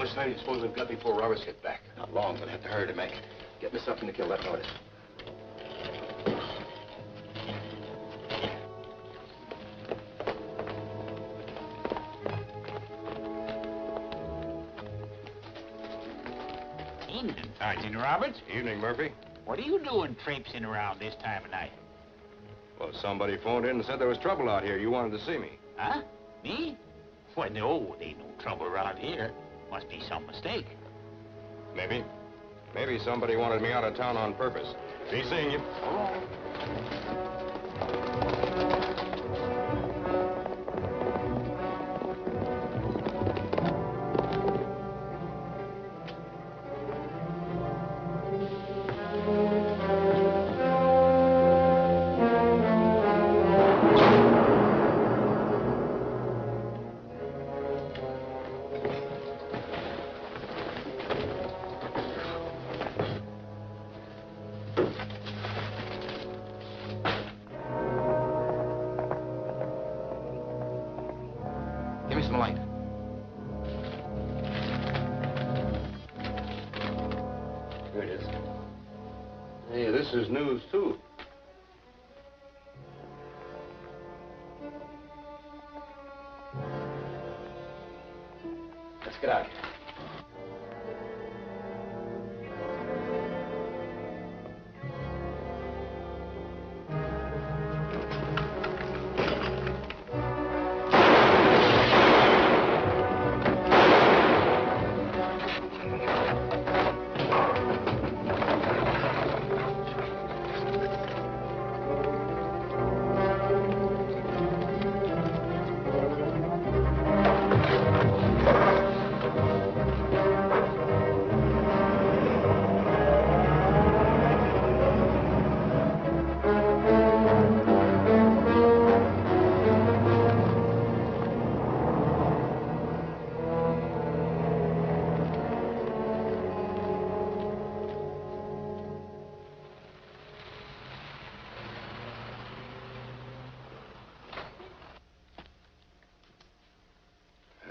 much time do you suppose we've got before Roberts get back? Not long. We'll have to hurry to make it. Get Miss Upton to kill that notice. Evening, Sergeant Roberts. Evening, Murphy. What are you doing traipsing around this time of night? Well, somebody phoned in and said there was trouble out here. You wanted to see me. Huh? Me? Well, no, there ain't no trouble around here. Must be some mistake. Maybe. Maybe somebody wanted me out of town on purpose. Be seeing you. Oh. Give me some light. Here it is. Hey, this is news, too. Let's get out of here.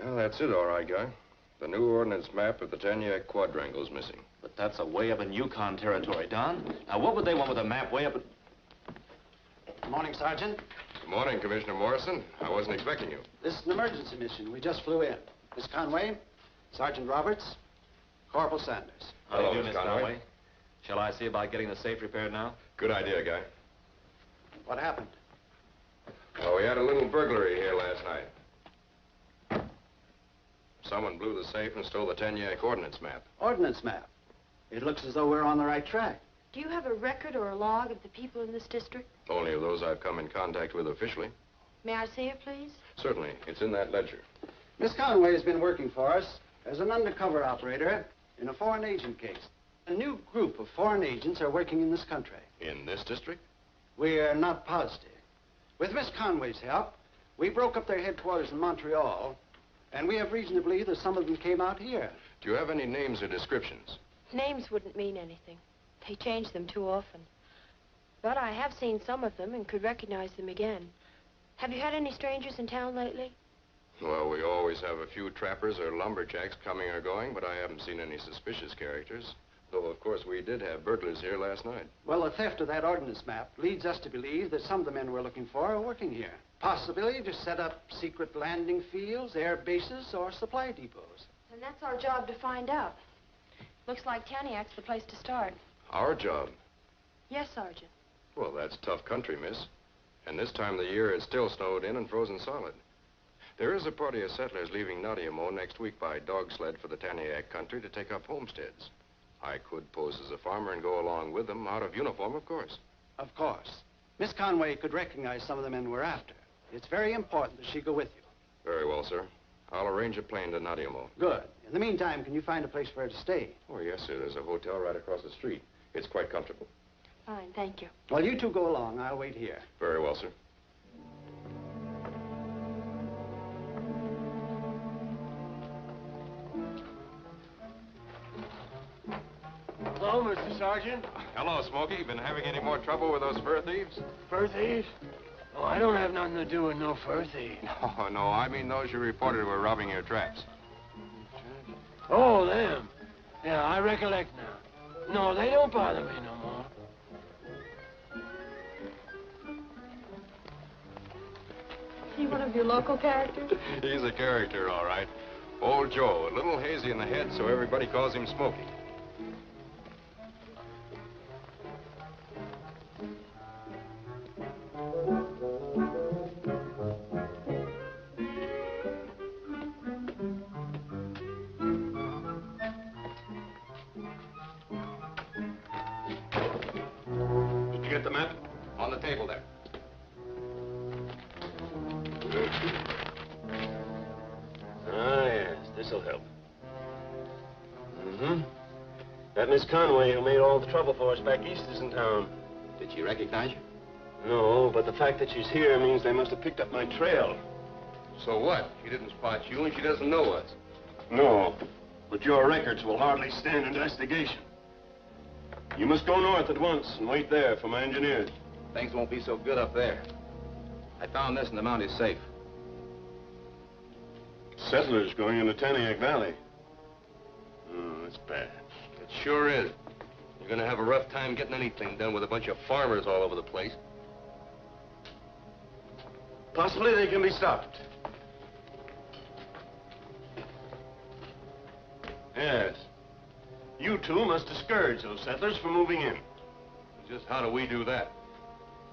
Well, that's it, all right, Guy. The new ordnance map of the Taniac Quadrangle's missing. But that's way up in Yukon territory, Don. Now, what would they want with a map way up in... Good morning, Sergeant. Good morning, Commissioner Morrison. I wasn't expecting you. This is an emergency mission. We just flew in. Miss Conway, Sergeant Roberts, Corporal Sanders. How do you Hello, do, Miss Miss Conway. Conway? Shall I see about getting the safe repaired now? Good idea, Guy. What happened? Well, we had a little burglary here last night. Someone blew the safe and stole the Taniac ordnance map. Ordnance map. It looks as though we're on the right track. Do you have a record or a log of the people in this district? Only of those I've come in contact with officially. May I see it, please? Certainly. It's in that ledger. Miss Conway has been working for us as an undercover operator in a foreign agent case. A new group of foreign agents are working in this country. In this district? We're not positive. With Miss Conway's help, we broke up their headquarters in Montreal, and we have reason to believe that some of them came out here. Do you have any names or descriptions? Names wouldn't mean anything. They change them too often. But I have seen some of them and could recognize them again. Have you had any strangers in town lately? Well, we always have a few trappers or lumberjacks coming or going, but I haven't seen any suspicious characters. Though, of course, we did have burglars here last night. Well, the theft of that ordnance map leads us to believe that some of the men we're looking for are working here. Possibly to set up secret landing fields, air bases, or supply depots. And that's our job to find out. Looks like Taniac's the place to start. Our job? Yes, Sergeant. Well, that's tough country, miss. And this time of the year, it's still snowed in and frozen solid. There is a party of settlers leaving Nadiamo next week by dog sled for the Taniac country to take up homesteads. I could pose as a farmer and go along with them, out of uniform, of course. Of course. Miss Conway could recognize some of the men we're after. It's very important that she go with you. Very well, sir. I'll arrange a plane to Nadiamo. Good. In the meantime, can you find a place for her to stay? Oh, yes, sir. There's a hotel right across the street. It's quite comfortable. Fine, thank you. Well, you two go along. I'll wait here. Very well, sir. Hello, Mr. Sergeant. Hello, Smokey. Been having any more trouble with those fur thieves? Fur thieves? Oh, I don't have nothing to do with no fur thieves. Oh, no. I mean those you reported were robbing your traps. Oh, them. Yeah, I recollect now. No, they don't bother me no more. Is he one of your local characters? He's a character, all right. Old Joe, a little hazy in the head, so everybody calls him Smokey. Did you get the map? On the table there. Ah, yes, this'll help. Mm-hmm. That Miss Conway who made all the trouble for us back east is in town. Did she recognize you? No, but the fact that she's here means they must have picked up my trail. So what? She didn't spot you and she doesn't know us. No, but your records will hardly stand investigation. You must go north at once and wait there for my engineers. Things won't be so good up there. I found this in the Mounties safe. Settlers going into Taniac Valley. Oh, that's bad. It sure is. You're gonna have a rough time getting anything done with a bunch of farmers all over the place. Possibly they can be stopped. Yes. You two must discourage those settlers from moving in. Just how do we do that?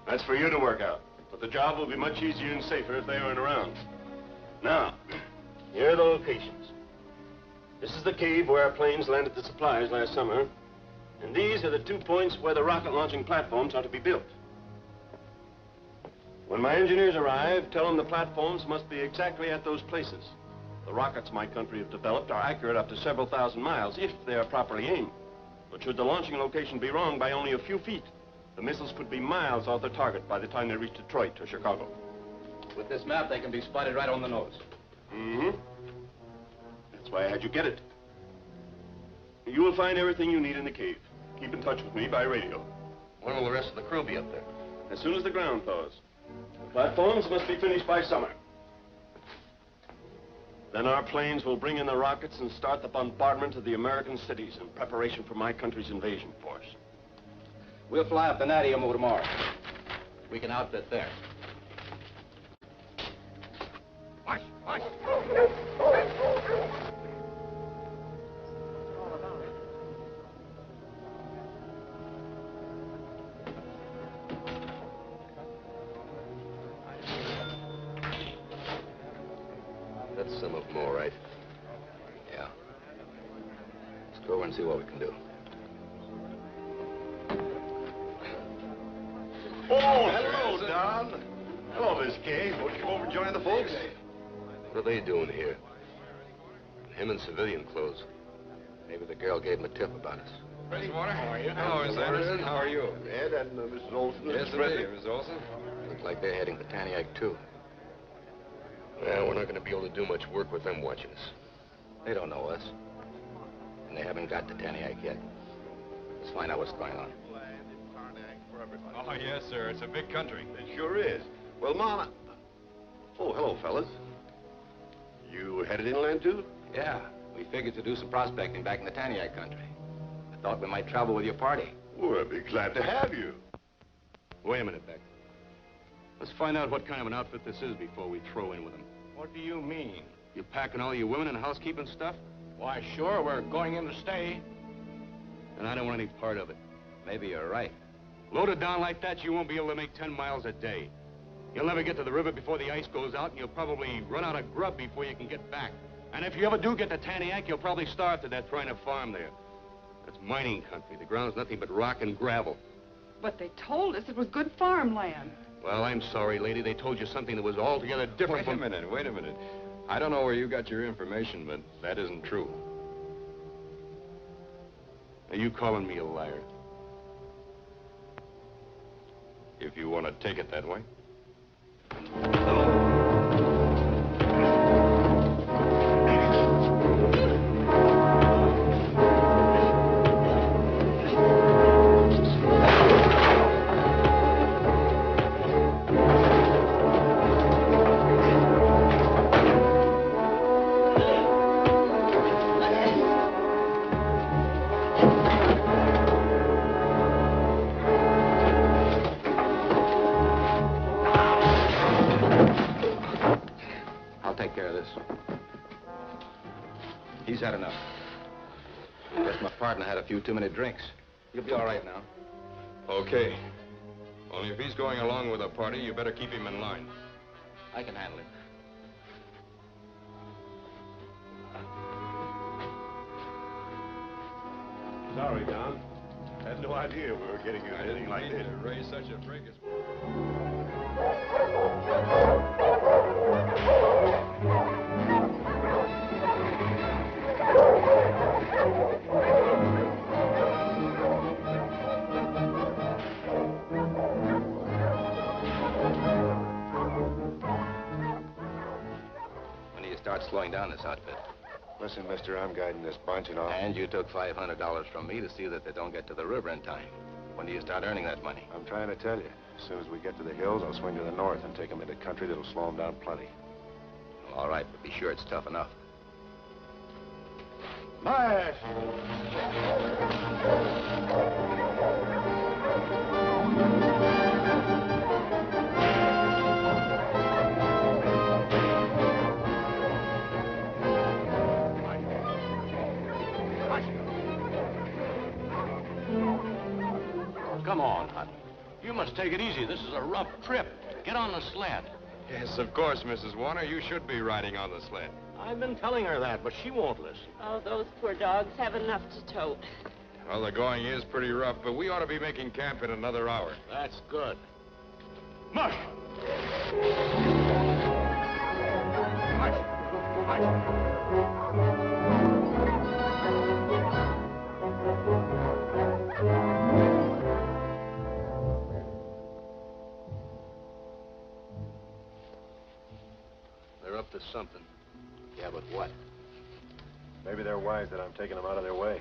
That's for you to work out. But the job will be much easier and safer if they aren't around. Now, here are the locations. This is the cave where our planes landed the supplies last summer. And these are the 2 points where the rocket launching platforms are to be built. When my engineers arrive, tell them the platforms must be exactly at those places. The rockets my country have developed are accurate up to several thousand miles if they are properly aimed. But should the launching location be wrong by only a few feet, the missiles could be miles off their target by the time they reach Detroit or Chicago. With this map, they can be spotted right on the nose. Mm-hmm. That's why I had you get it. You will find everything you need in the cave. Keep in touch with me by radio. When will the rest of the crew be up there? As soon as the ground thaws. The platforms must be finished by summer. Then our planes will bring in the rockets and start the bombardment of the American cities in preparation for my country's invasion force. We'll fly up to Nadiamo tomorrow. We can outfit there. Watch, watch. That's some of them, all right. Yeah. Let's go over and see what we can do. Oh, hello, Don. Hello, Miss Kay. Won't you come over and join the folks? What are they doing here? Him in civilian clothes. Maybe the girl gave him a tip about us. Mr. Warner, how are you? Hello, Miss Anderson. How are you? Ed and Mrs. Olson. Yes, indeed, Miss Olson. Look like they're heading for Taniac, too. Well, we're not going to be able to do much work with them watching us. They don't know us. And they haven't got to Taniac yet. Let's find out what's going on. Oh, yes, sir. It's a big country. It sure is. Well, Mama. Oh, hello, fellas. You headed inland, too? Yeah, we figured to do some prospecting back in the Taniac country. I thought we might travel with your party. Well, I'd be glad to have you. Wait a minute, Beck. Let's find out what kind of an outfit this is before we throw in with them. What do you mean? You packing all your women and housekeeping stuff? Why, sure, we're going in to stay. And I don't want any part of it. Maybe you're right. Loaded down like that, you won't be able to make 10 miles a day. You'll never get to the river before the ice goes out, and you'll probably run out of grub before you can get back. And if you ever do get to Taniac, you'll probably starve to death trying to farm there. That's mining country. The ground's nothing but rock and gravel. But they told us it was good farmland. Well, I'm sorry, lady. They told you something that was altogether different from... Wait a minute. I don't know where you got your information, but that isn't true. Are you calling me a liar? If you want to take it that way. take care of this. He's had enough. Guess my partner had a few too many drinks. You'll be all right now. Okay. Only if he's going along with a party, you better keep him in line. I can handle it. Sorry, Don. Had no idea we were getting you anything like this. To raise such a fracas. When do you start slowing down this outfit? Listen, mister, I'm guiding this bunch and all. And you took $500 from me to see that they don't get to the river in time. When do you start earning that money? I'm trying to tell you. As soon as we get to the hills, I'll swing to the north and take them into country that'll slow them down plenty. Well, all right, but be sure it's tough enough. March! Come on, honey. You must take it easy. This is a rough trip. Get on the sled. Yes, of course, Mrs. Warner. You should be riding on the sled. I've been telling her that, but she won't listen. Oh, those poor dogs have enough to tote. Well, the going is pretty rough, but we ought to be making camp in another hour. That's good. Mush! They're up to something. Yeah, but what? Maybe they're wise that I'm taking them out of their way.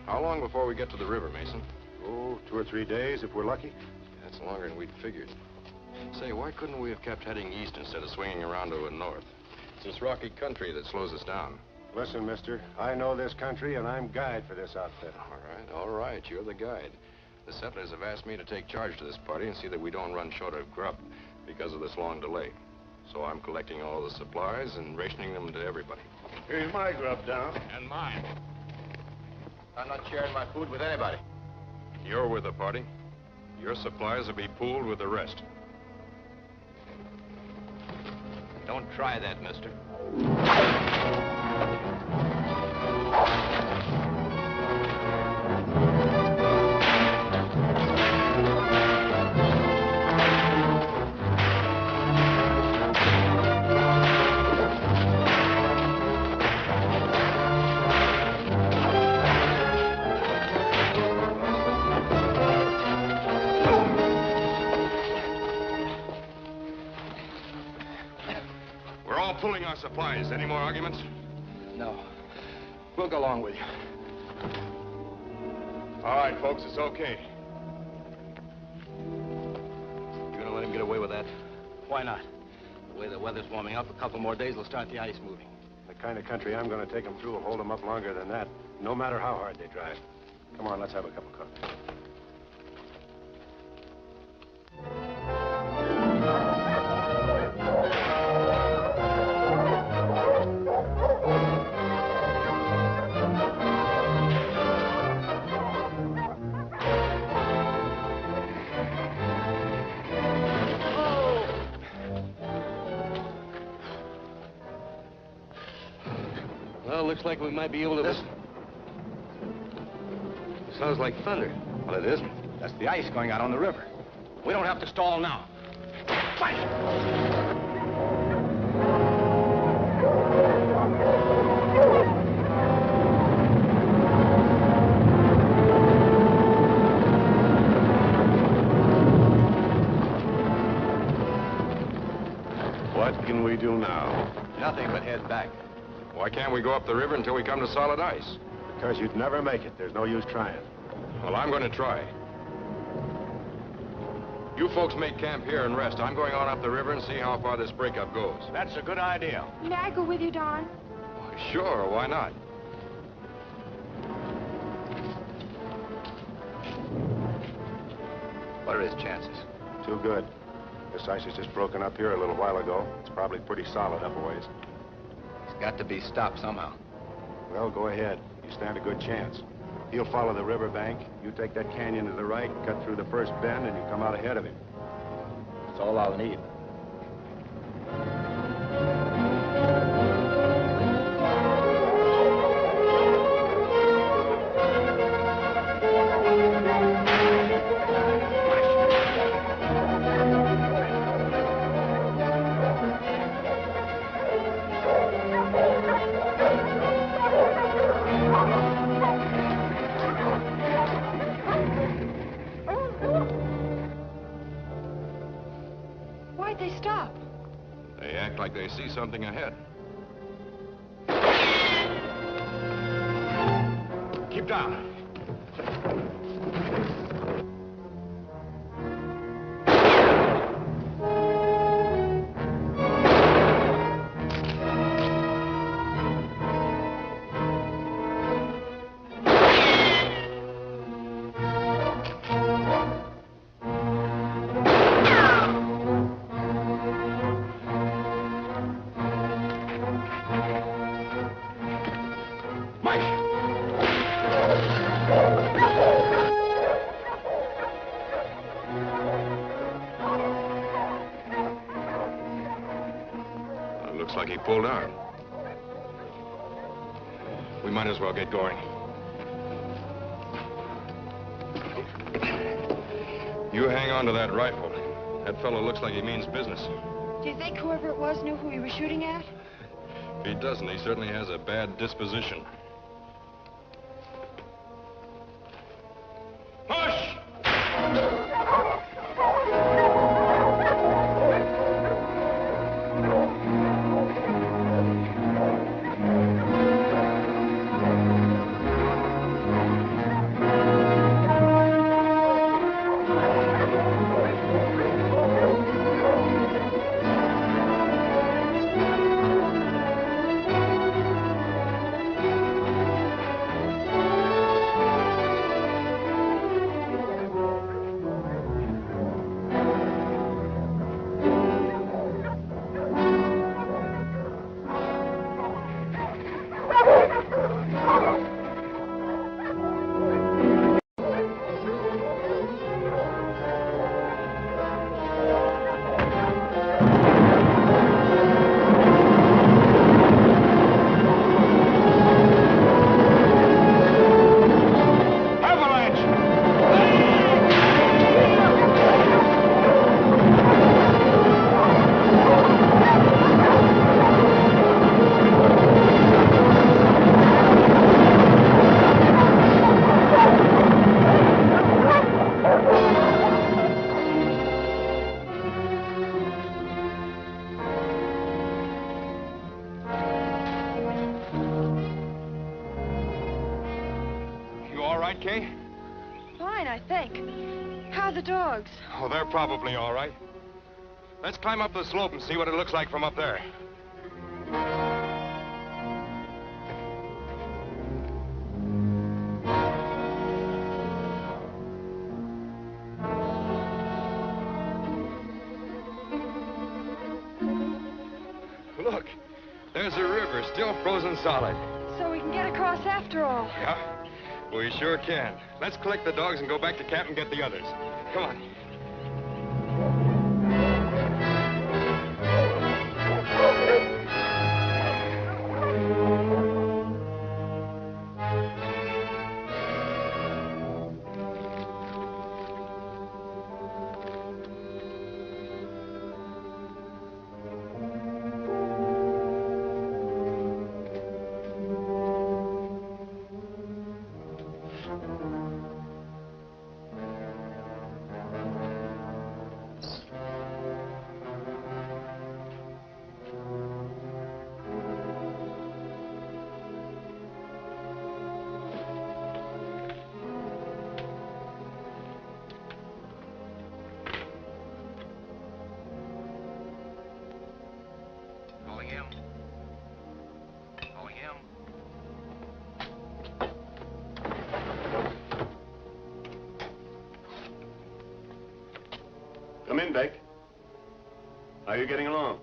How long before we get to the river, Mason? Oh, 2 or 3 days if we're lucky. That's longer than we'd figured. Say, why couldn't we have kept heading east instead of swinging around to the north? It's this rocky country that slows us down. Listen, mister, I know this country and I'm guide for this outfit. All right, you're the guide. The settlers have asked me to take charge to this party and see that we don't run short of grub because of this long delay. So I'm collecting all the supplies and rationing them to everybody. Here's my grub, Don. And mine. I'm not sharing my food with anybody. You're with the party. Your supplies will be pooled with the rest. Don't try that, mister. Pulling our supplies. Any more arguments? No. We'll go along with you. All right, folks, it's okay. You gonna let him get away with that? Why not? The way the weather's warming up, a couple more days will start the ice moving. The kind of country I'm going to take them through will hold them up longer than that, no matter how hard they drive. Come on, let's have a cup of coffee. Looks like we might be able to... Listen. Sounds like thunder. Well, it isn't. That's the ice going out on the river. We don't have to stall now. Fight! What can we do now? Nothing but head back. Why can't we go up the river until we come to solid ice? Because you'd never make it. There's no use trying. Well, I'm going to try. You folks make camp here and rest. I'm going on up the river and see how far this breakup goes. That's a good idea. May I go with you, Don? Sure, why not? What are his chances? Too good. This ice has just broken up here a little while ago. It's probably pretty solid up a ways. He's got to be stopped somehow. Well, go ahead. You stand a good chance. He'll follow the riverbank. You take that canyon to the right, cut through the first bend, and you come out ahead of him. That's all I'll need. Why'd they stop? They act like they see something ahead. Keep down. Looks like he pulled out. We might as well get going. You hang on to that rifle. That fellow looks like he means business. Do you think whoever it was knew who he was shooting at? If he doesn't, he certainly has a bad disposition. Push! Kay? Fine, I think. How are the dogs? Oh, they're probably all right. Let's climb up the slope and see what it looks like from up there. Look, there's a river still frozen solid. So we can get across after all. Yeah, we sure can. Let's collect the dogs and go back to camp and get the others. Come on. Come in, Beck. How are you getting along?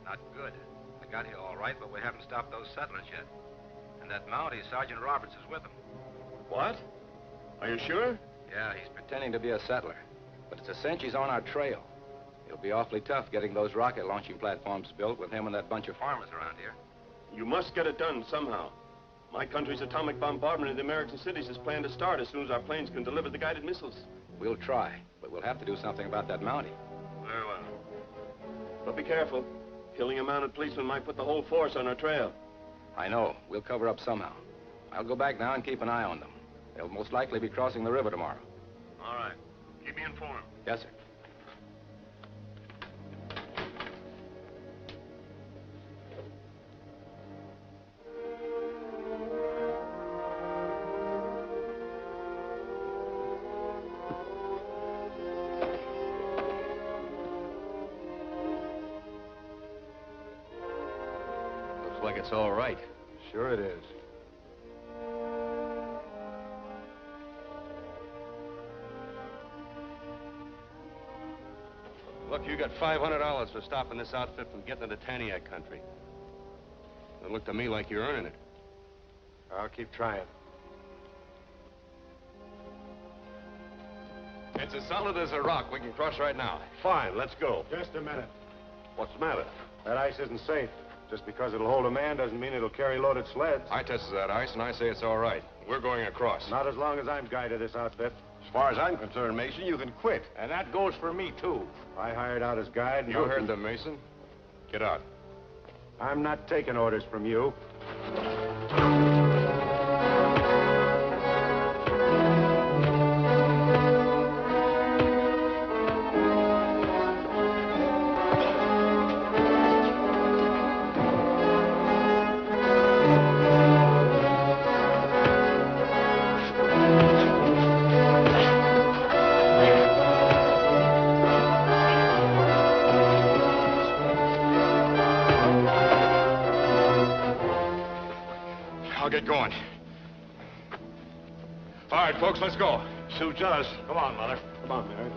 Not good. We got here all right, but we haven't stopped those settlers yet. And that Mountie, Sergeant Roberts, is with them. What? Are you sure? Yeah, he's pretending to be a settler. But it's a cinch he's on our trail. It'll be awfully tough getting those rocket launching platforms built with him and that bunch of farmers around here. You must get it done somehow. My country's atomic bombardment of the American cities is planned to start as soon as our planes can deliver the guided missiles. We'll try, but we'll have to do something about that Mountie. Very well. But be careful. Killing a mounted policeman might put the whole force on our trail. I know. We'll cover up somehow. I'll go back now and keep an eye on them. They'll most likely be crossing the river tomorrow. All right. Keep me informed. Yes, sir. Looks like it's all right. Sure it is. Look, you got $500 for stopping this outfit from getting into Taniac country. It looked to me like you're earning it. I'll keep trying. It's as solid as a rock. We can cross right now. Fine, let's go. Just a minute. What's the matter? That ice isn't safe. Just because it'll hold a man doesn't mean it'll carry loaded sleds. I tested that ice, and I say it's all right. We're going across. Not as long as I'm guide of this outfit. As far as I'm concerned, Mason, you can quit. And that goes for me, too. I hired out as guide. You heard them, Mason. Get out. I'm not taking orders from you. I'll get going. All right, folks, let's go. Suits us. Come on, Mother. Come on, Mary.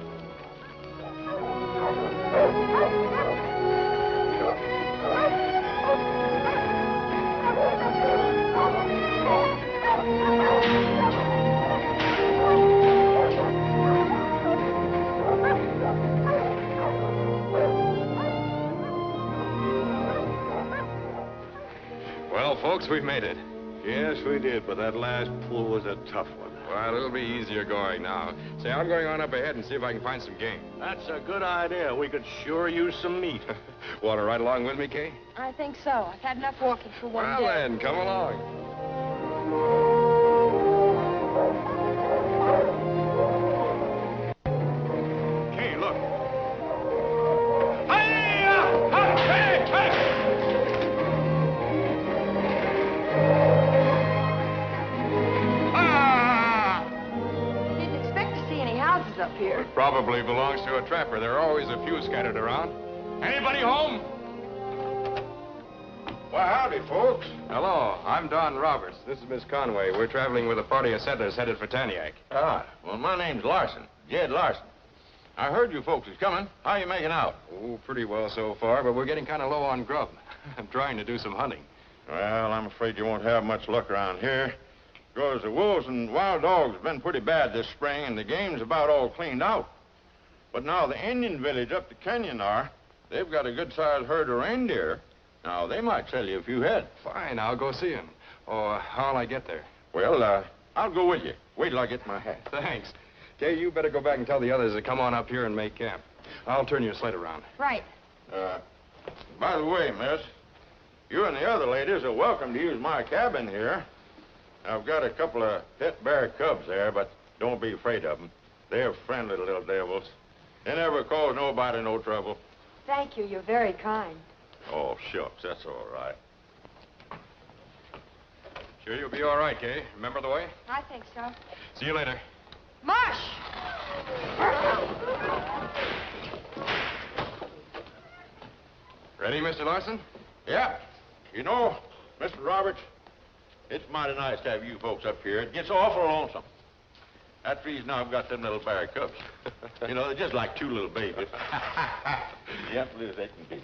Well, folks, we made it. Yes, we did, but that last pull was a tough one. Well, it'll be easier going now. Say, I'm going on up ahead and see if I can find some game. That's a good idea. We could sure use some meat. Want to ride along with me, Kay? I think so. I've had enough walking for one Well, day. then, come along. Kay, look. Didn't expect to see any houses up here. It probably belongs to a trapper. There are always a few scattered around. Anybody home? Well, howdy, folks. Hello, I'm Don Roberts. This is Miss Conway. We're traveling with a party of settlers headed for Taniac. Ah, well, my name's Larson. Jed Larson. I heard you folks was coming. How you making out? Oh, pretty well so far, but we're getting kind of low on grub. I'm trying to do some hunting. Well, I'm afraid you won't have much luck around here. Because the wolves and wild dogs have been pretty bad this spring, and the game's about all cleaned out. But now the Indian village up the canyon they've got a good-sized herd of reindeer. Now, they might sell you a few head. Fine, I'll go see him. Oh, how'll I get there? Well, I'll go with you. Wait till I get my hat. Thanks. Kay, you better go back and tell the others to come on up here and make camp. I'll turn your sled around. Right. By the way, miss, you and the other ladies are welcome to use my cabin here. I've got a couple of pet bear cubs there, but don't be afraid of them. They're friendly little devils. They never cause nobody no trouble. Thank you. You're very kind. Oh, shucks, that's all right. Sure you'll be all right, Kay? Remember the way? I think so. See you later. Marsh! Ready, Mr. Larson? Yeah. You know, Mr. Roberts, it's mighty nice to have you folks up here. It gets awful lonesome. That's the reason I've got them little bear cubs. You know, they're just like two little babies. Yep, little as they can be.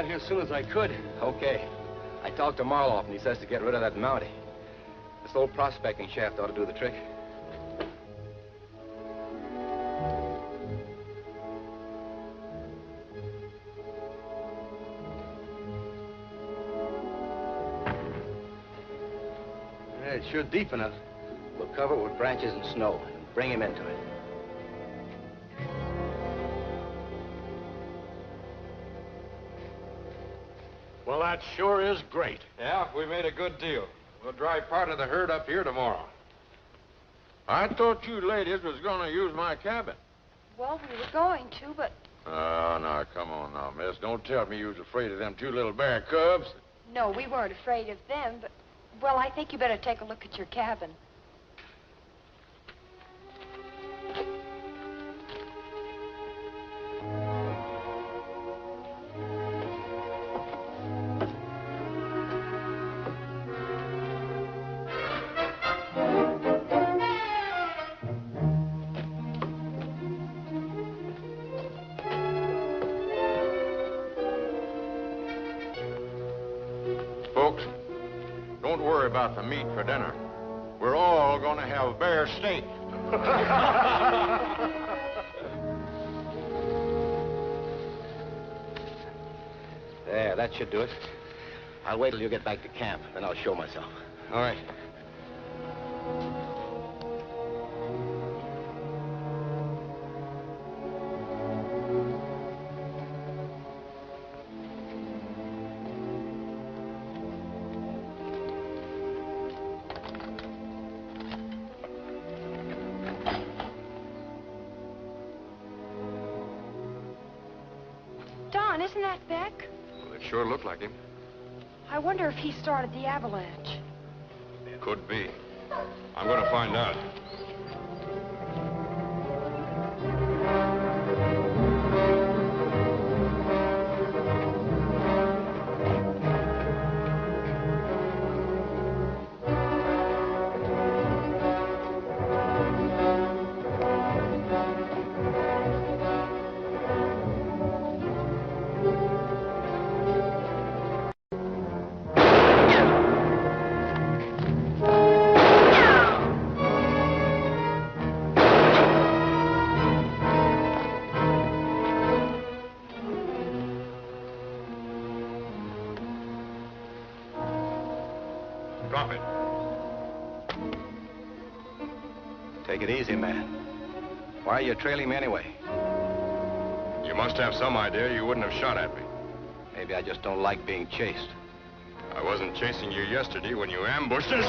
As soon as I could. Okay. I talked to Marloff, and he says to get rid of that Mountie. This old prospecting shaft ought to do the trick. Yeah, it's sure deep enough. We'll cover it with branches and snow and bring him into it. Well, that sure is great. Yeah, we made a good deal. We'll drive part of the herd up here tomorrow. I thought you ladies was going to use my cabin. Well, we were going to, but... Oh, now, come on now, miss. Don't tell me you was afraid of them two little bear cubs. No, we weren't afraid of them, but... Well, I think you better take a look at your cabin. Folks, don't worry about the meat for dinner. We're all going to have bear steak. There, that should do it. I'll wait till you get back to camp, then I'll show myself. All right. Don, isn't that Beck? Well, it sure looked like him. I wonder if he started the avalanche. Could be. I'm going to find out. Drop it. Take it easy, man. Why are you trailing me anyway? You must have some idea you wouldn't have shot at me. Maybe I just don't like being chased. I wasn't chasing you yesterday when you ambushed us.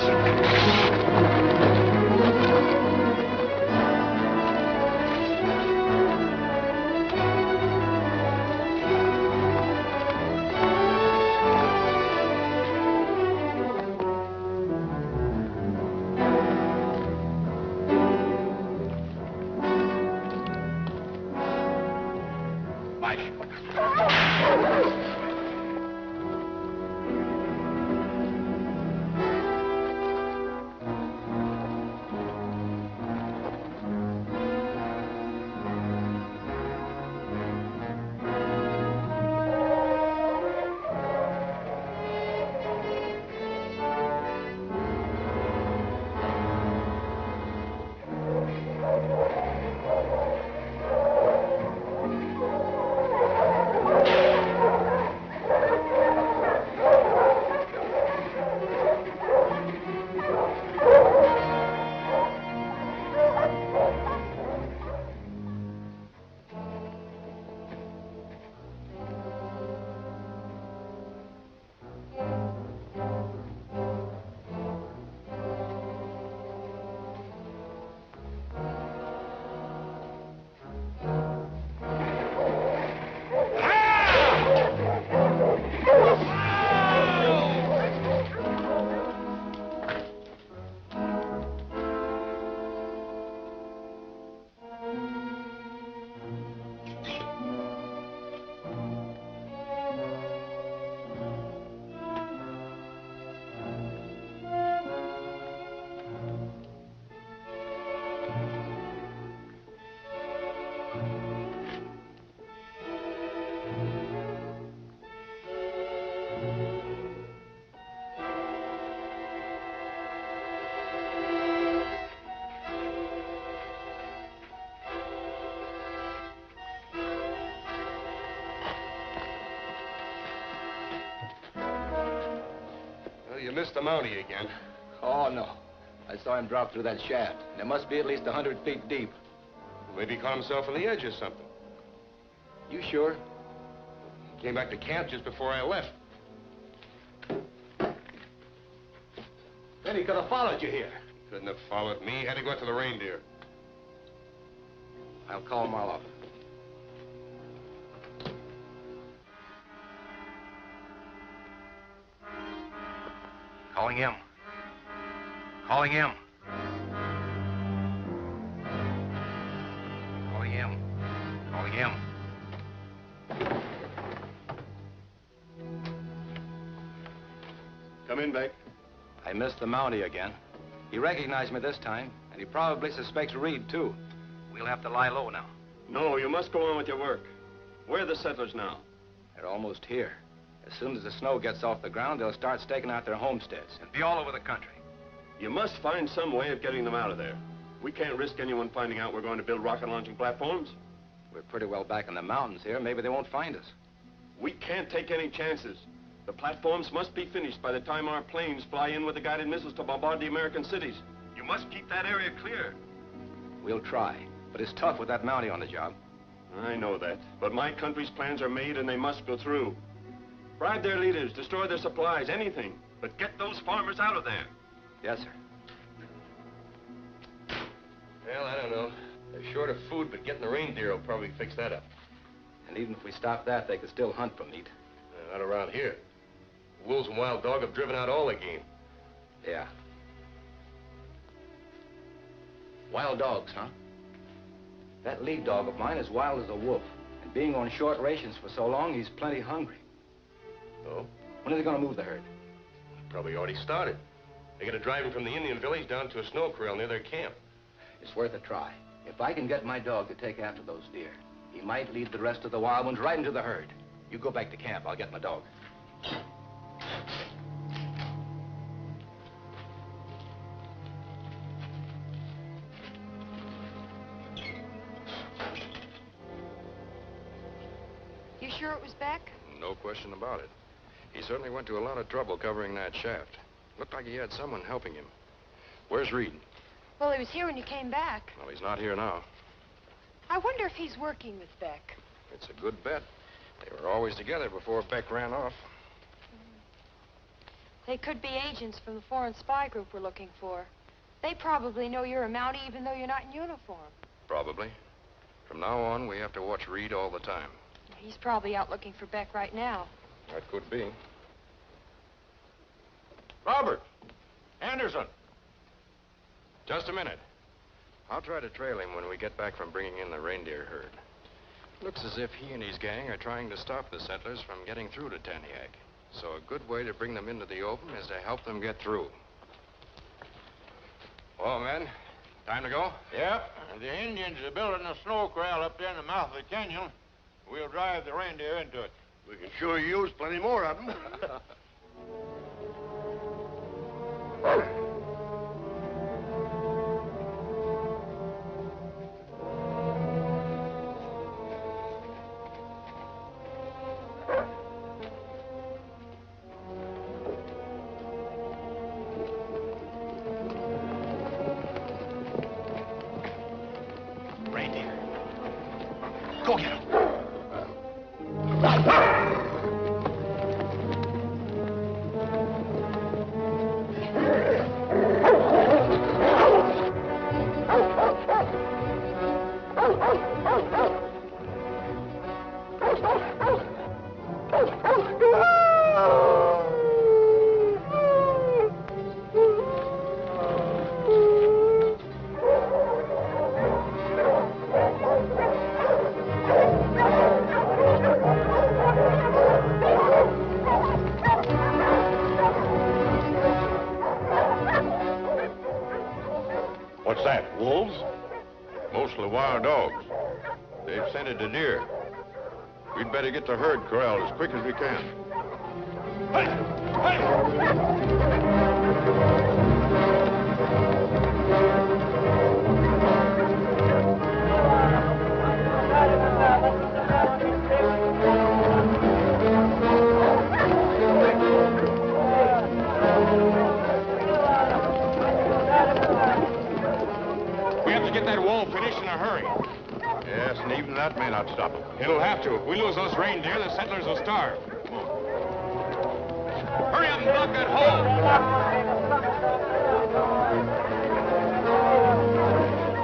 missed the Mountie again. Oh, no. I saw him drop through that shaft. And it must be at least 100 feet deep. Maybe he caught himself on the edge or something. You sure? He came back to camp just before I left. Then he could have followed you here. Couldn't have followed me. Had to go out to the reindeer. I'll call Marlowe. Calling him. Calling him. Calling him. Calling him. Come in, Beck. I missed the Mountie again. He recognized me this time, and he probably suspects Reed, too. We'll have to lie low now. No, you must go on with your work. Where are the settlers now? They're almost here. As soon as the snow gets off the ground, they'll start staking out their homesteads and be all over the country. You must find some way of getting them out of there. We can't risk anyone finding out we're going to build rocket launching platforms. We're pretty well back in the mountains here. Maybe they won't find us. We can't take any chances. The platforms must be finished by the time our planes fly in with the guided missiles to bombard the American cities. You must keep that area clear. We'll try, but it's tough with that Mountie on the job. I know that, but my country's plans are made and they must go through. Bribe their leaders, destroy their supplies, anything. But get those farmers out of there. Yes, sir. Well, I don't know. They're short of food, but getting the reindeer will probably fix that up. And even if we stop that, they could still hunt for meat. Not around here. Wolves and wild dog have driven out all the game. Yeah. Wild dogs, huh? That lead dog of mine is wild as a wolf. And being on short rations for so long, he's plenty hungry. Oh? When are they going to move the herd? Probably already started. They got to drive him from the Indian village down to a snow corral near their camp. It's worth a try. If I can get my dog to take after those deer, he might lead the rest of the wild ones right into the herd. You go back to camp. I'll get my dog. You sure it was Beck? No question about it. He certainly went to a lot of trouble covering that shaft. Looked like he had someone helping him. Where's Reed? Well, he was here when you came back. Well, he's not here now. I wonder if he's working with Beck. It's a good bet. They were always together before Beck ran off. They could be agents from the foreign spy group we're looking for. They probably know you're a Mountie even though you're not in uniform. Probably. From now on, we have to watch Reed all the time. He's probably out looking for Beck right now. That could be. Robert! Anderson! Just a minute. I'll try to trail him when we get back from bringing in the reindeer herd. Looks as if he and his gang are trying to stop the settlers from getting through to Taniak. So a good way to bring them into the open is to help them get through. Well, men, time to go? Yep. The Indians are building a snow corral up there in the mouth of the canyon. We'll drive the reindeer into it. We can sure use plenty more of them. Reindeer. Go get him. What's that, wolves? Mostly wild dogs. They've scented the deer. We'd better get the herd corralled as quick as we can. Hey! and even that may not stop them. It'll have to. If we lose those reindeer, the settlers will starve. Hurry up and block that hole!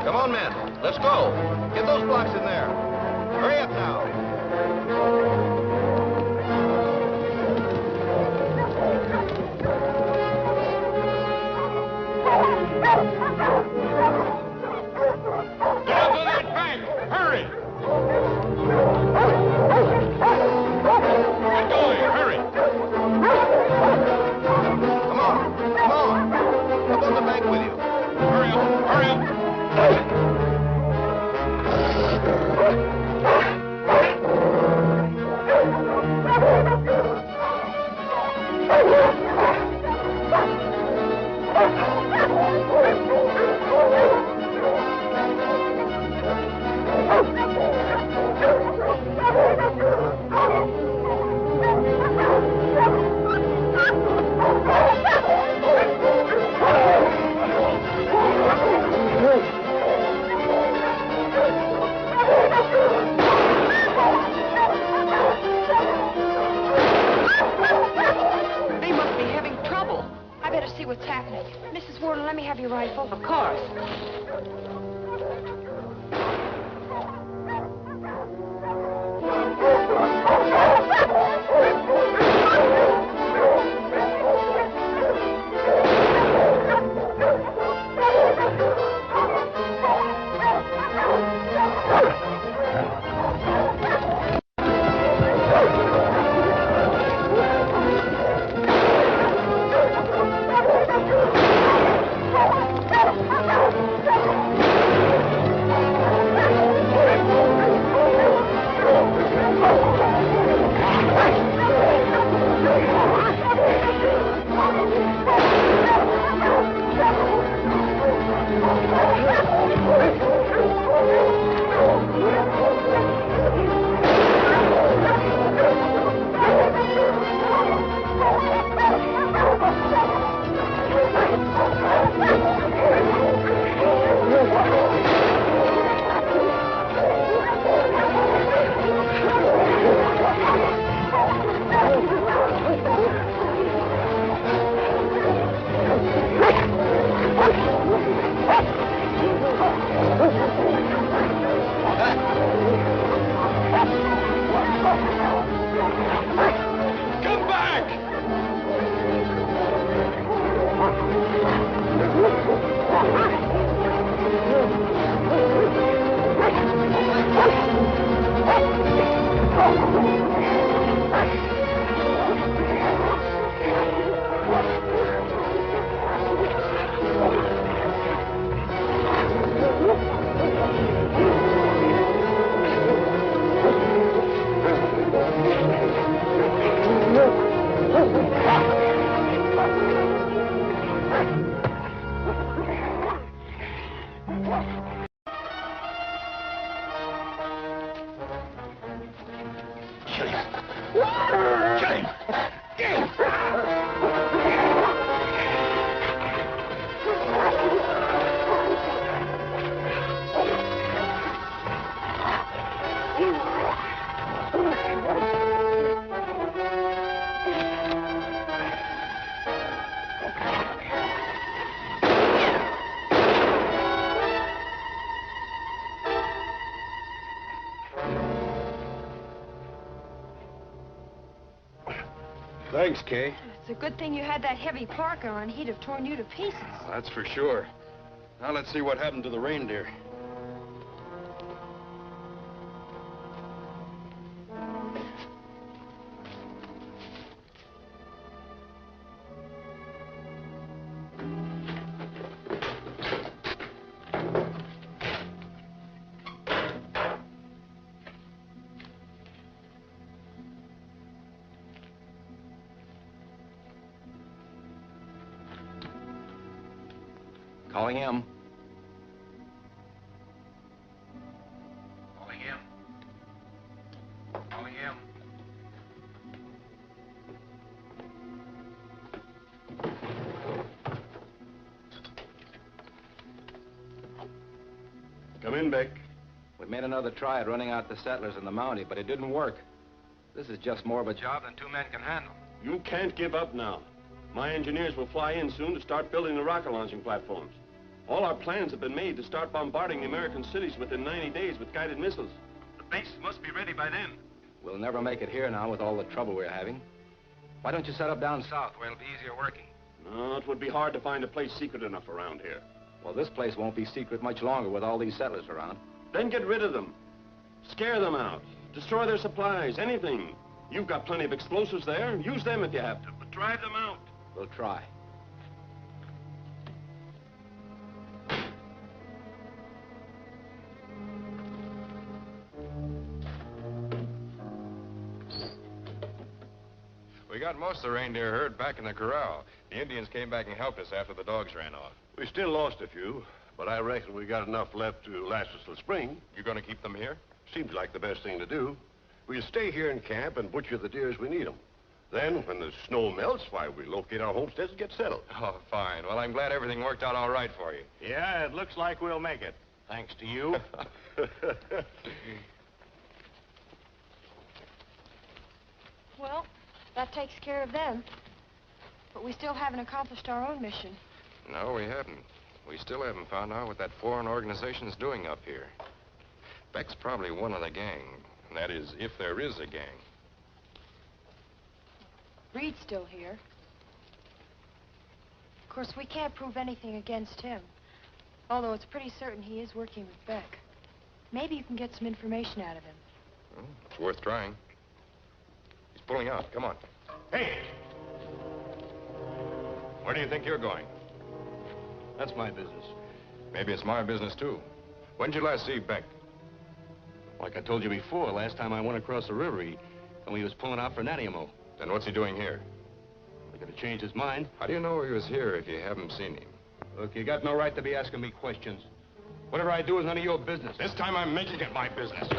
Come on, men. Let's go. Get those blocks in there. Hurry up now. Get up on that bank! Hurry! Get going! Hurry! Come on. Come on. Up on the bank with you. Hurry up! Hurry up! They must be having trouble. I better see what's happening. Mrs. Warden, let me have your rifle. Of course. Thanks, Kay. It's a good thing you had that heavy parka on. He'd have torn you to pieces. That's for sure. Now let's see what happened to the reindeer. Calling him. Calling him. Calling him. Come in, Beck. We made another try at running out the settlers in the Mountie, but it didn't work. This is just more of a job than 2 men can handle. You can't give up now. My engineers will fly in soon to start building the rocket launching platforms. All our plans have been made to start bombarding the American cities within 90 days with guided missiles. The base must be ready by then. We'll never make it here now with all the trouble we're having. Why don't you set up down south where it'll be easier working? No, it would be hard to find a place secret enough around here. Well, this place won't be secret much longer with all these settlers around. Then get rid of them. Scare them out. Destroy their supplies, anything. You've got plenty of explosives there. Use them if you have to, but drive them out. We'll try. We got most of the reindeer herd back in the corral. The Indians came back and helped us after the dogs ran off. We still lost a few, but I reckon we got enough left to last us till spring. You gonna keep them here? Seems like the best thing to do. We'll stay here in camp and butcher the deer as we need them. Then, when the snow melts, why, we locate our homesteads and get settled. Oh, fine. Well, I'm glad everything worked out all right for you. Yeah, it looks like we'll make it. Thanks to you. Well, that takes care of them. But we still haven't accomplished our own mission. No, we haven't. We still haven't found out what that foreign organization's doing up here. Beck's probably one of the gang. That is, if there is a gang. Reed's still here. Of course, we can't prove anything against him. Although it's pretty certain he is working with Beck. Maybe you can get some information out of him. Well, it's worth trying. He's pulling out. Come on. Hey! Where do you think you're going? That's my business. Maybe it's my business, too. When did you last see Beck? Like I told you before, last time I went across the river, he was pulling out for Nadiamo. Then what's he doing here? He's gonna change his mind. How do you know he was here if you haven't seen him? Look, you got no right to be asking me questions. Whatever I do is none of your business. This time I'm making it my business.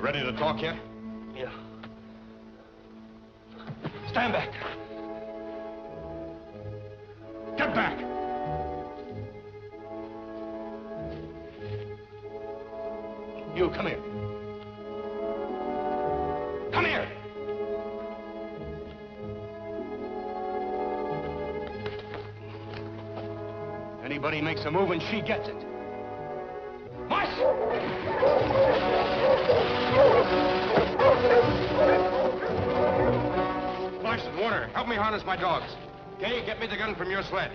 Ready to talk yet? Yeah. Stand back. Get back. You, come here. Come here. Anybody makes a move and she gets it. March! Larson, Warner, help me harness my dogs. Kay, get me the gun from your sled.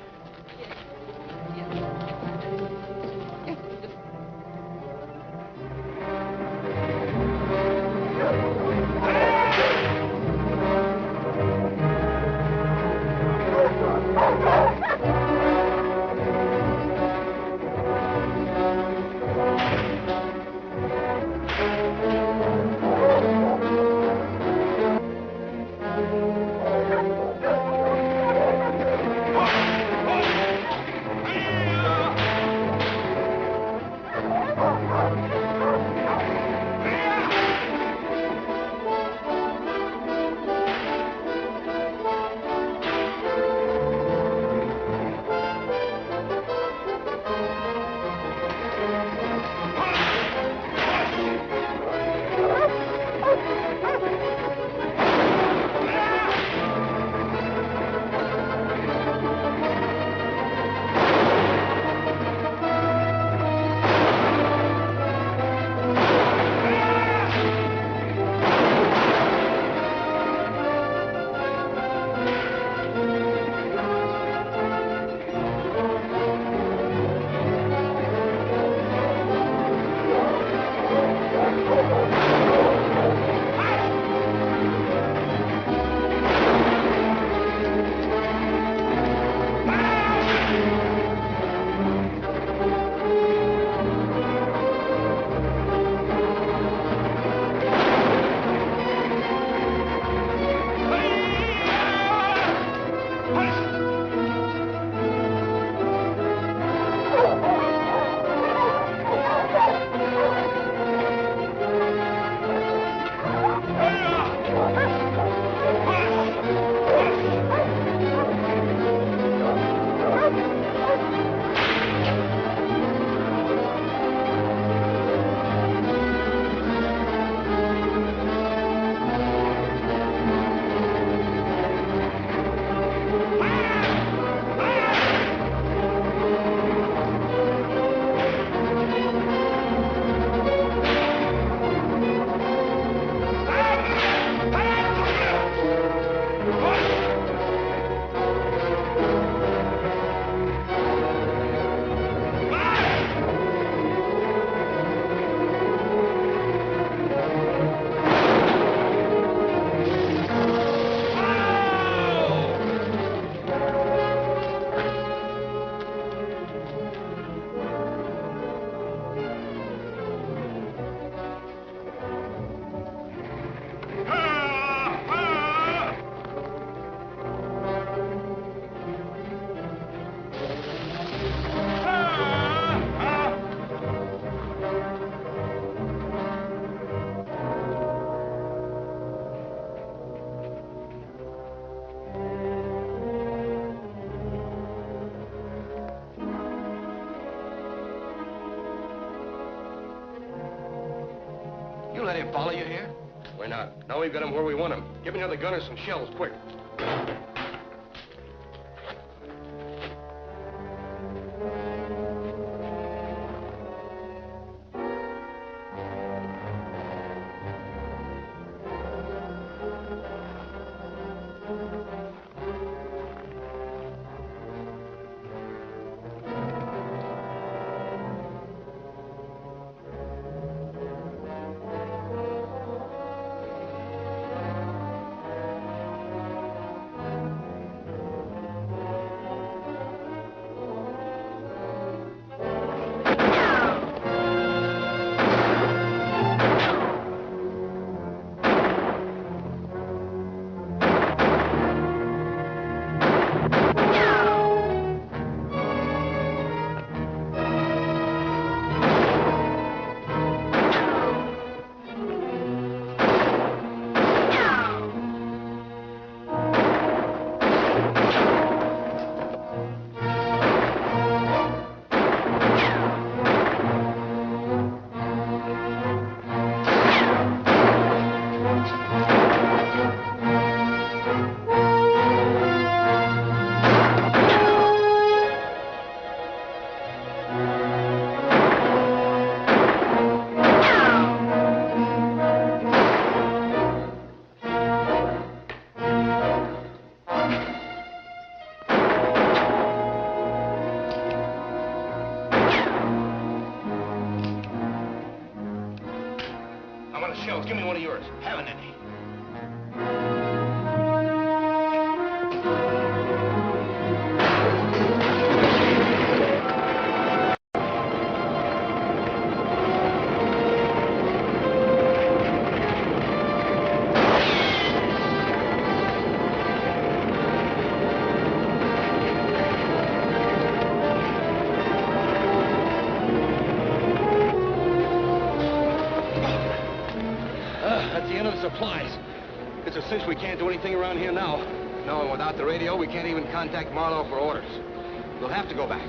you hear? We're not. Now we've got them where we want them. Give me another gun and some shells, quick. Give me one of yours. Haven't any. Supplies. It's a cinch we can't do anything around here now. No, and without the radio, we can't even contact Marlowe for orders. We'll have to go back.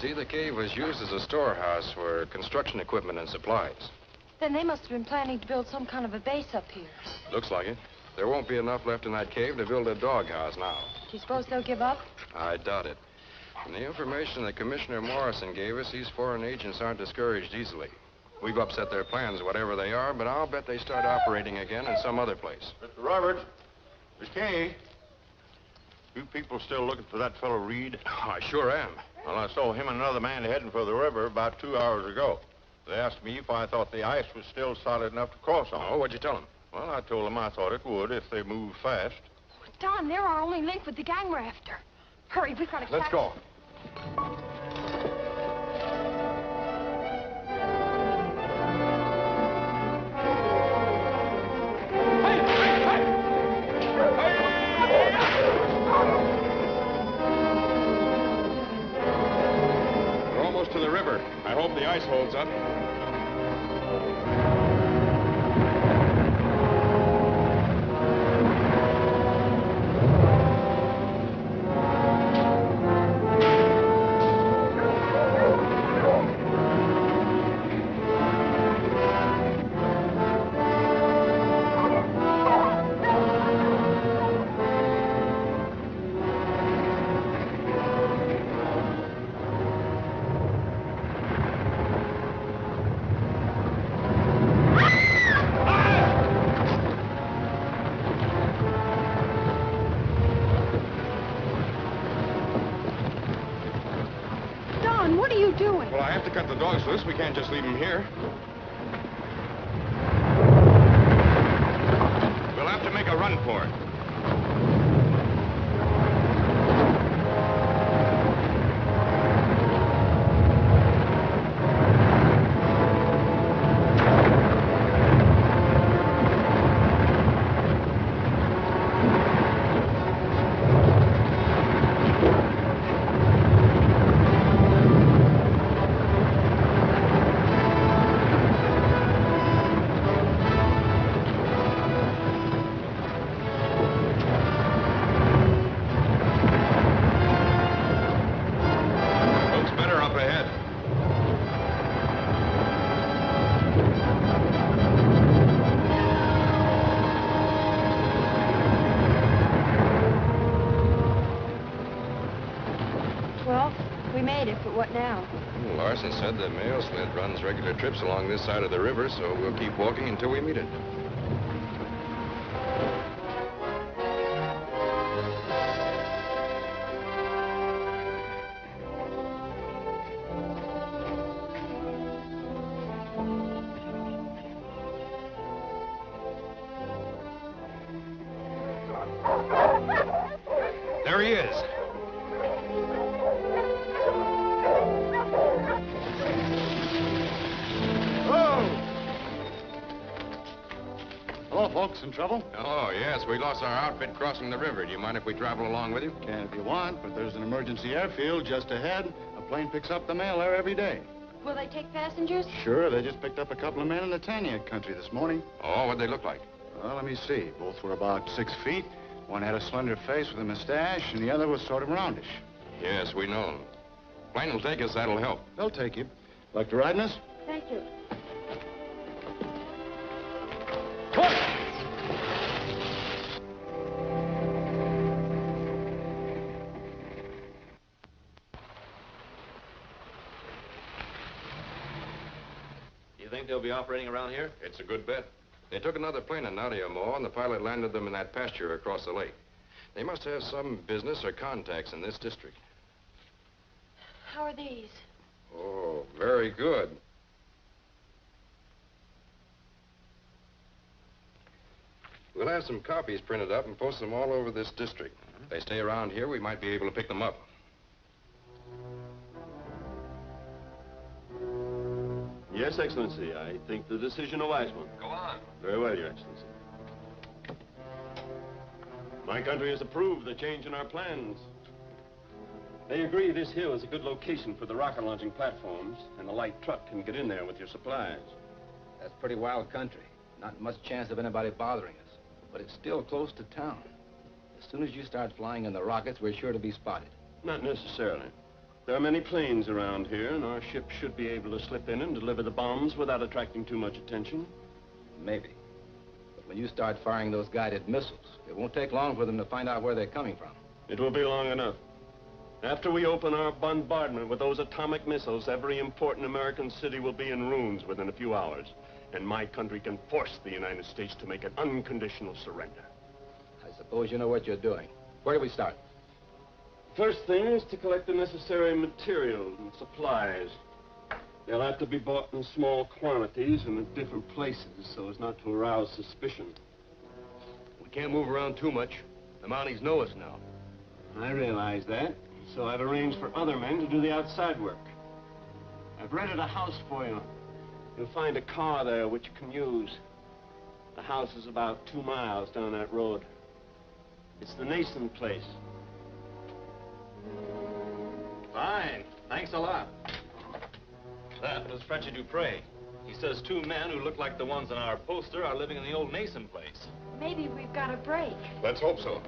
See, the cave was used as a storehouse for construction equipment and supplies. Then they must have been planning to build some kind of a base up here. Looks like it. There won't be enough left in that cave to build a doghouse now. Do you suppose they'll give up? I doubt it. From the information that Commissioner Morrison gave us, these foreign agents aren't discouraged easily. We've upset their plans, whatever they are, but I'll bet they start operating again in some other place. Mr. Roberts, Miss Kay, you people still looking for that fellow Reed? Oh, I sure am. Well, I saw him and another man heading for the river about 2 hours ago. They asked me if I thought the ice was still solid enough to cross on. Oh, what'd you tell them? Well, I told them I thought it would if they moved fast. Don, they're our only link with the gang we're after. Hurry, we've got to catch... Let's go. To the river. I hope the ice holds up. Doing? Well, I have to cut the dogs loose. We can't just leave them here. made it, but what now? Well, Larson said the mail sled runs regular trips along this side of the river, so we'll keep walking until we meet it. There he is. Hello, folks. In trouble? Oh, yes. We lost our outfit crossing the river. Do you mind if we travel along with you? Can if you want, but there's an emergency airfield just ahead. A plane picks up the mail there every day. Will they take passengers? Sure, they just picked up a couple of men in the Taniac country this morning. Oh, what'd they look like? Well, let me see. Both were about 6 feet. One had a slender face with a mustache, and the other was sort of roundish. Yes, we know them. Plane will take us. That'll help. They'll take you. Like to ride in us? Thank you. You think they'll be operating around here? It's a good bet. They took another plane in Nadia, and the pilot landed them in that pasture across the lake. They must have some business or contacts in this district. How are these? Oh, very good. We'll have some copies printed up and post them all over this district. If they stay around here, we might be able to pick them up. Yes, Excellency. I think the decision a wise one. Go on. Very well, Your Excellency. My country has approved the change in our plans. They agree this hill is a good location for the rocket launching platforms, and a light truck can get in there with your supplies. That's pretty wild country. Not much chance of anybody bothering us. But it's still close to town. As soon as you start flying in the rockets, we're sure to be spotted. Not necessarily. There are many planes around here, and our ship should be able to slip in and deliver the bombs without attracting too much attention. Maybe. But when you start firing those guided missiles, it won't take long for them to find out where they're coming from. It will be long enough. After we open our bombardment with those atomic missiles, every important American city will be in ruins within a few hours. And my country can force the United States to make an unconditional surrender. I suppose you know what you're doing. Where do we start? First thing is to collect the necessary materials and supplies. They'll have to be bought in small quantities and at different places so as not to arouse suspicion. We can't move around too much. The Mounties know us now. I realize that, so I've arranged for other men to do the outside work. I've rented a house for you. You'll find a car there which you can use. The house is about 2 miles down that road. It's the Nason place. Fine. Thanks a lot. That was Frenchy Dupre. He says 2 men who look like the ones on our poster are living in the old Nason place. Maybe we've got a break. Let's hope so.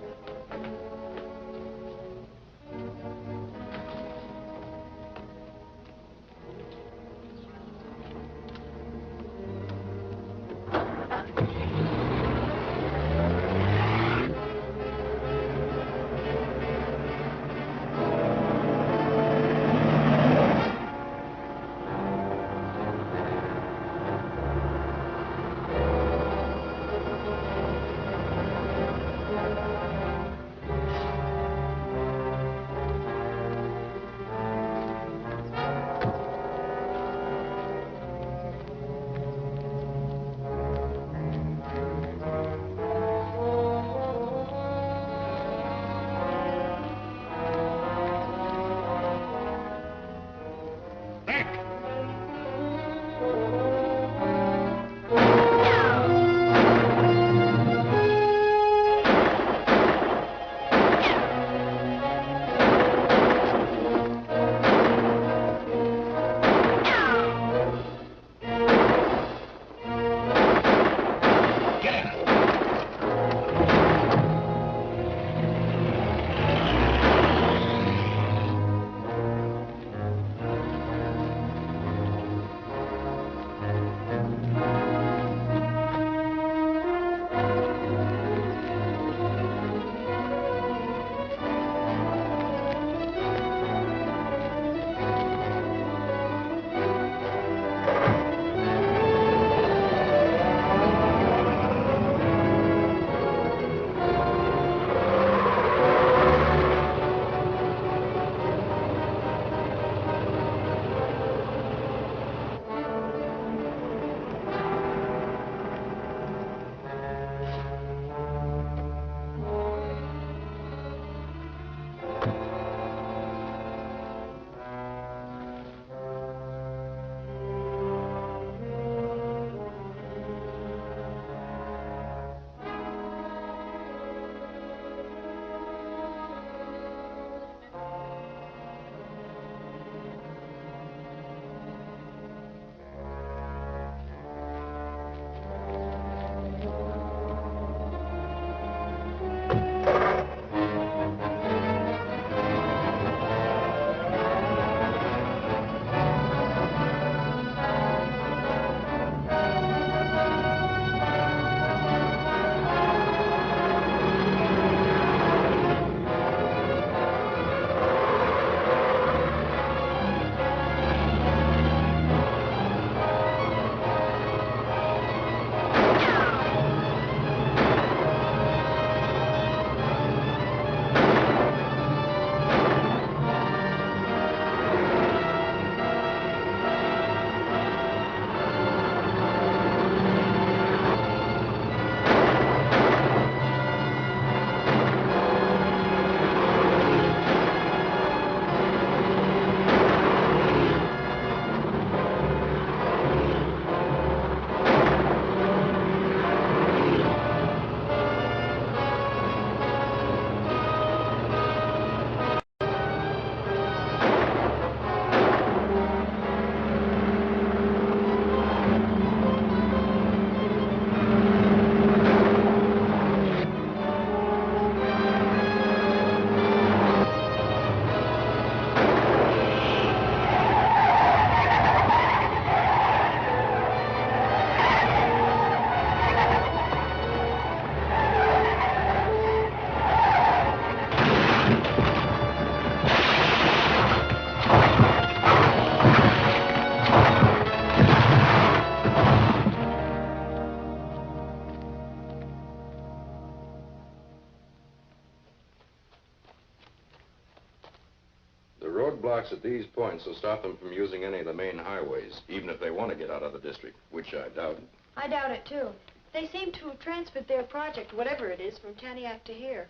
roadblocks at these points will stop them from using any of the main highways, even if they want to get out of the district, which I doubt. I doubt it, too. They seem to have transferred their project, whatever it is, from Taniac to here.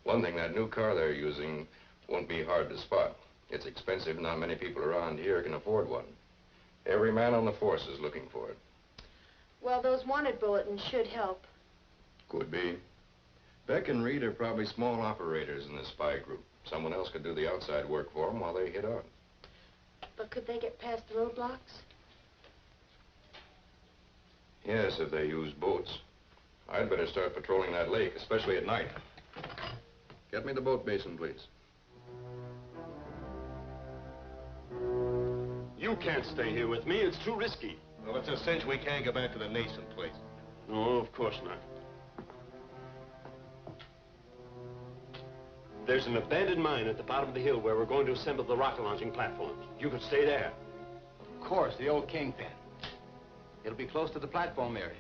One thing, that new car they're using won't be hard to spot. It's expensive, and not many people around here can afford one. Every man on the force is looking for it. Well, those wanted bulletins should help. Could be. Beck and Reed are probably small operators in this spy group. Someone else could do the outside work for them while they hid out. But could they get past the roadblocks? Yes, if they use boats. I'd better start patrolling that lake, especially at night. Get me the boat basin, please. You can't stay here with me. It's too risky. Well, it's a cinch we can't go back to the Nason place. No, of course not. There's an abandoned mine at the bottom of the hill where we're going to assemble the rocket launching platforms. You could stay there. Of course, the old kingpin. It'll be close to the platform area.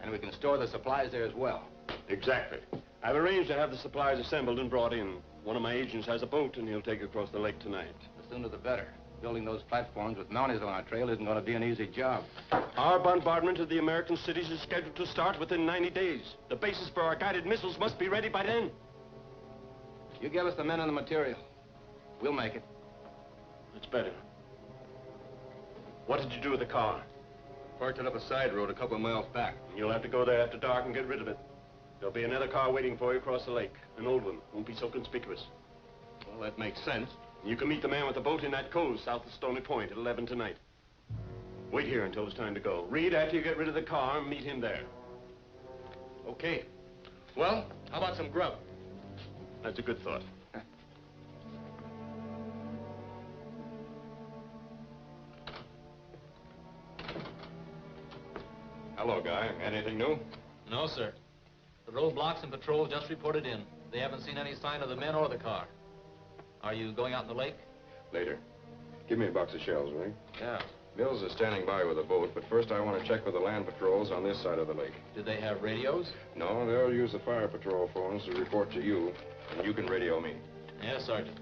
And we can store the supplies there as well. Exactly. I've arranged to have the supplies assembled and brought in. One of my agents has a boat, and he'll take it across the lake tonight. The sooner the better. Building those platforms with Mounties on our trail isn't going to be an easy job. Our bombardment of the American cities is scheduled to start within 90 days. The bases for our guided missiles must be ready by then. You give us the men and the material. We'll make it. That's better. What did you do with the car? Parked it up a side road a couple of miles back. You'll have to go there after dark and get rid of it. There'll be another car waiting for you across the lake. An old one. Won't be so conspicuous. Well, that makes sense. You can meet the man with the boat in that cove south of Stony Point at 11 tonight. Wait here until it's time to go. Reed, after you get rid of the car, meet him there. Okay. Well, how about some grub? That's a good thought. Hello, Guy. Anything new? No, sir. The roadblocks and patrol just reported in. They haven't seen any sign of the men or the car. Are you going out in the lake? Later. Give me a box of shells, will you? Yeah. Mills is standing by with a boat, but first I want to check with the land patrols on this side of the lake. Did they have radios? No, they'll use the fire patrol phones to report to you, and you can radio me. Yes, Sergeant.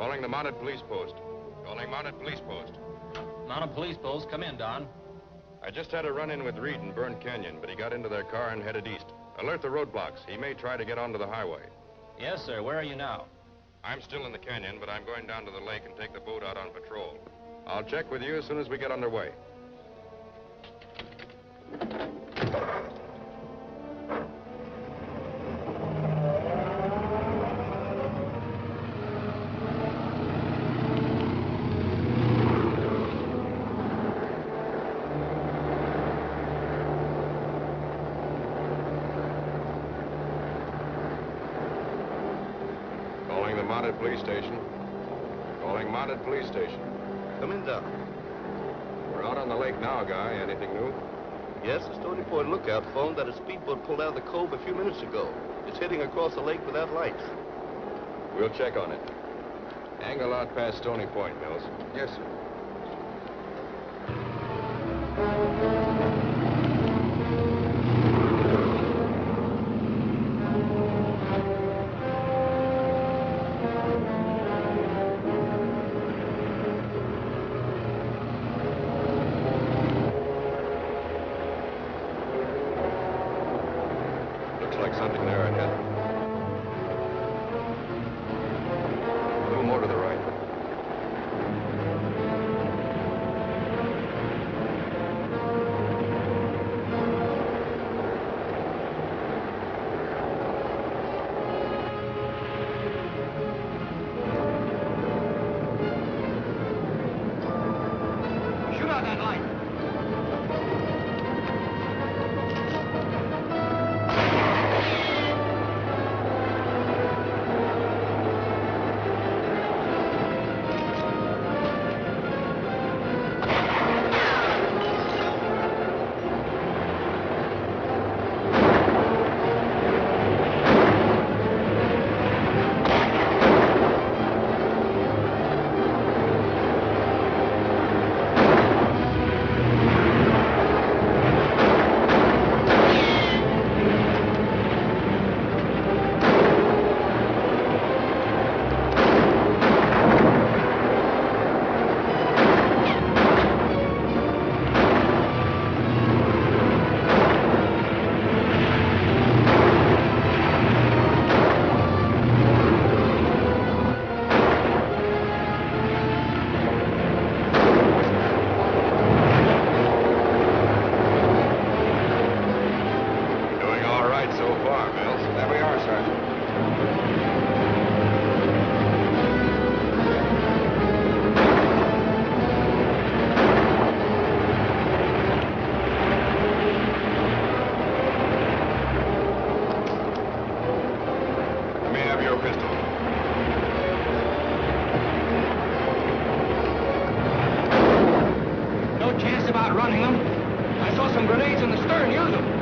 Calling the mounted police post. Calling mounted police post. Mounted police post, come in, Don. I just had a run-in with Reed in Burnt Canyon, but he got into their car and headed east. Alert the roadblocks. He may try to get onto the highway. Yes, sir. Where are you now? I'm still in the canyon, but I'm going down to the lake and take the boat out on patrol. I'll check with you as soon as we get underway. Calling the mounted police station. Calling mounted police station. Come in, Doc. We're out on the lake now, Guy. Anything new? Yes, the Stony Point lookout phoned that a speedboat pulled out of the cove a few minutes ago. It's heading across the lake without lights. We'll check on it. Angle out past Stony Point, Mills. Yes, sir. Looks like something there ahead. A little more to the right. Shoot out that light. Doing all right so far, Mills. There we are, Sergeant. Let me have your pistol. No chance about running them. I saw some grenades in the stern. Use them.